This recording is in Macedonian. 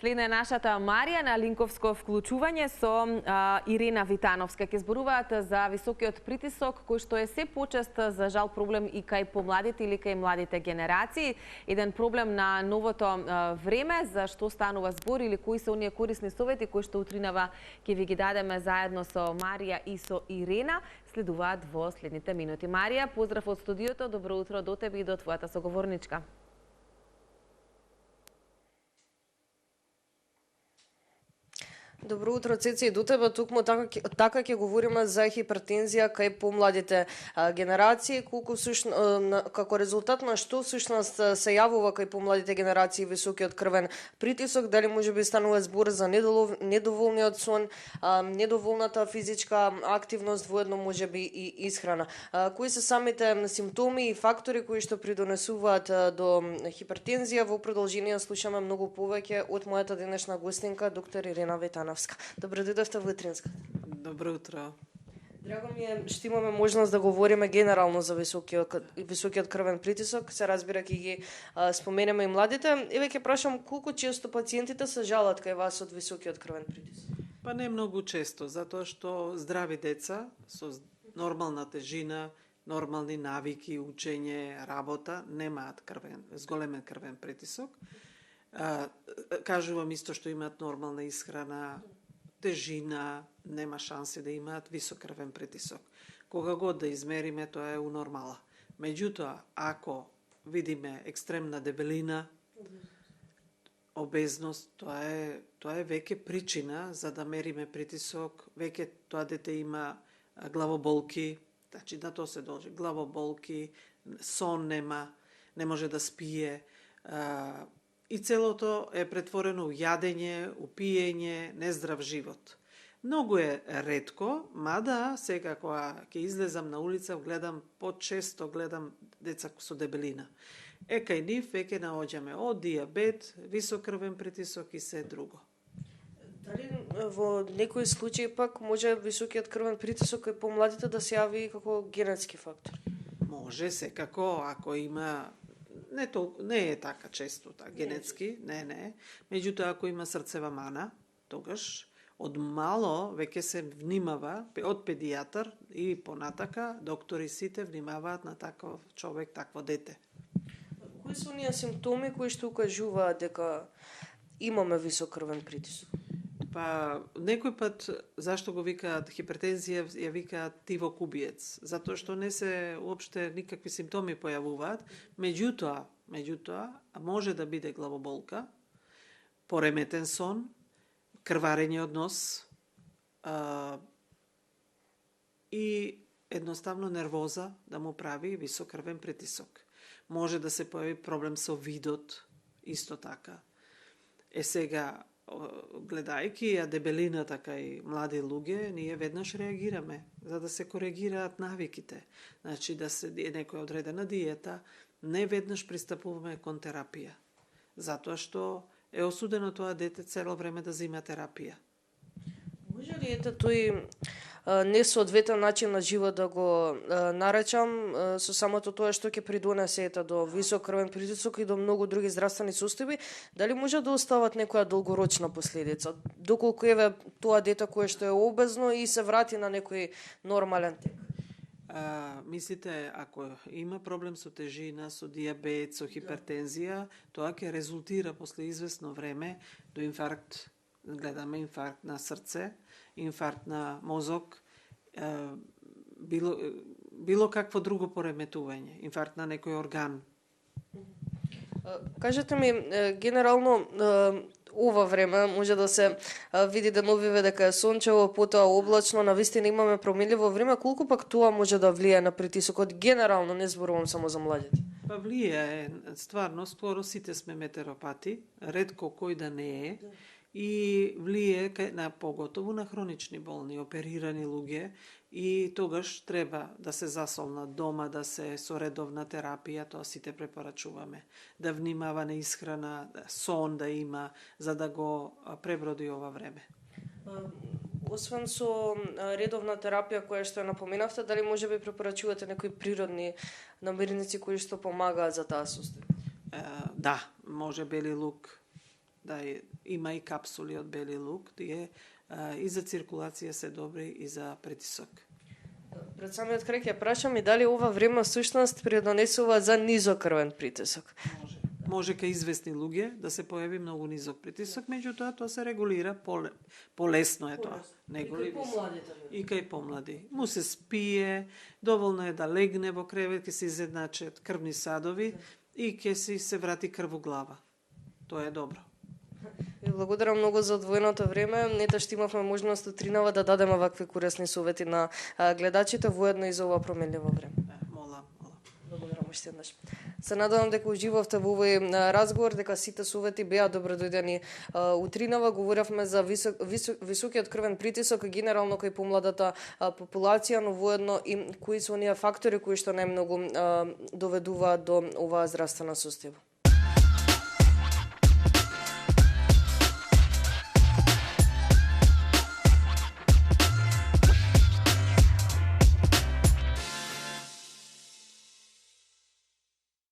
Следна е нашата Марија на линковско вклучување со Ирена Витановска. Ке зборуваат за високиот притисок, кој што е се почест за жал проблем и кај помладите или кај младите генерации. Еден проблем на новото време, за што станува збор или кои се оние корисни совети кои што утринава ќе ви ги дадеме заедно со Марија и со Ирена, следуваат во следните минути. Марија, поздрав од студиото, добро утро до тебе и до твојата соговорничка. Добро утро, Цеци, и до тебе. Тукму така ќе говориме за хипертензија кај помладите генерации, колку како резултат на што всушност се јавува кај помладите генерации високиот крвен притисок, дали можеби станува збор за недоволниот сон, недоволната физичка активност, воедно можеби и исхрана. Кои се самите симптоми и фактори кои што придонесуваат до хипертензија? Во продолжение слушаме многу повеќе од мојата денешна гостинка, доктор Ирена Витановска. Добро дојдовте во Утринска. Добро утро. Драго ми е што имаме можност да говориме генерално за високиот крвен притисок. Се разбира ќе ги споменеме и младите. Еве ќе прашам колку често пациентите се жалат кај вас од високиот крвен притисок? Па не многу често, затоа што здрави деца со нормална тежина, нормални навики, учење, работа, немаат зголемен крвен притисок. Кажувам исто што имаат нормална исхрана, тежина, нема шанси да имаат висок крвен притисок. Кога год да измериме, тоа е унормала. Меѓутоа, ако видиме екстремна дебелина, обезност, тоа е веќе причина за да мериме притисок, веќе тоа дете има главоболки, значи на тоа се должи, главоболки, сон нема, не може да спие, и целото е претворено у јадење, у пиење, нездрав живот. Многу е ретко, мада сега кога ќе излезам на улица, почесто гледам деца со дебелина. Кај нив веќе наоѓаме од диабет, висок крвен притисок и се друго. Дали во некои случаи пак може високиот крвен притисок кај помладите да се јави како генетски фактор? Може секако, ако има не е така често, генетски, не. Меѓутоа, ако има срцева мана, тогаш од мало веќе се внимава, од педијатар и понатака, доктори сите внимаваат на таков човек, такво дете. Кои се оние симптоми кои што укажуваат дека имаме висок крвен притисок? Па, некој пат, зашто го викаат хипертензија, ја викаат тивокубиец, затоа што не се уопште никакви симптоми појавуваат, меѓутоа, може да биде главоболка, пореметен сон, крварење од нос и едноставно нервоза да му прави висок крвен притисок. Може да се појави проблем со видот, исто така. Сега, гледајќи ја дебелината кај млади луѓе, ние веднаш реагираме за да се коригираат навиките. Значи да се некоја одредена диета, не веднаш пристапуваме кон терапија. Затоа што е осудено тоа дете цело време да зема терапија. Може ли тој несоодветен начин на живот да го наречам со самото тоа што ќе придонесе до висок крвен притисок и до многу други здравствени состојби, дали може да остават некоја долгорочна последица, доколку еве тоа дете кое што е обезно и се врати на некој нормален тек? Мислите, ако има проблем со тежина, со диабет, со хипертензија, тоа ќе резултира после известно време до инфаркт. Гледаме инфаркт на срце, инфаркт на мозок, било какво друго пореметување, инфаркт на некој орган. Кажете ми, генерално ова време може да се види деновиве дека е сончево, потоа облачно, навистина имаме промилливо време, колку пак тоа може да влие на притисокот генерално, не зборувам само за младите? Па влијае, стварно, скоро сите сме метеоропати, ретко кој да не е, и влие на поготово на хронични болни, оперирани луѓе, и тогаш треба да се засолнат дома, да се со редовна терапија, тоа сите препорачуваме. Да внимава на исхрана, сон да има, за да го преброди ова време. Освен со редовна терапија која што ја напоменавте, дали може би препорачувате некои природни намирници кои што помагаат за таа состојба? Да, може бели лук, да има и капсули од бели лук, тие и за циркулација се добри и за притисок. Пред самиот крај ќе прашам и дали ова време всушност придонесува за низокрвен притисок. Може кај известни луѓе да се појави многу низок притисок, меѓутоа тоа се регулира полесно е тоа. И кај помлади. Му се спие, доволно е да легне во кревет, ќе се изедначат крвни садови и ќе се врати крв во глава. Тоа е добро. Ви благодарам многу за одвоеното време. Нета што имавме можност утринава да дадеме вакви корисни совети на гледачите, воедно и за ова променливо време. Мола. Благодарам уште еднаш. Се надевам дека уживавте во овој разговор, дека сите совети беа добродојдени утринава. Говоревме за високиот крвен притисок генерално кај помладата популација, но воедно и кои се оние фактори кои што најмногу доведуваат до оваа здравствена состојба.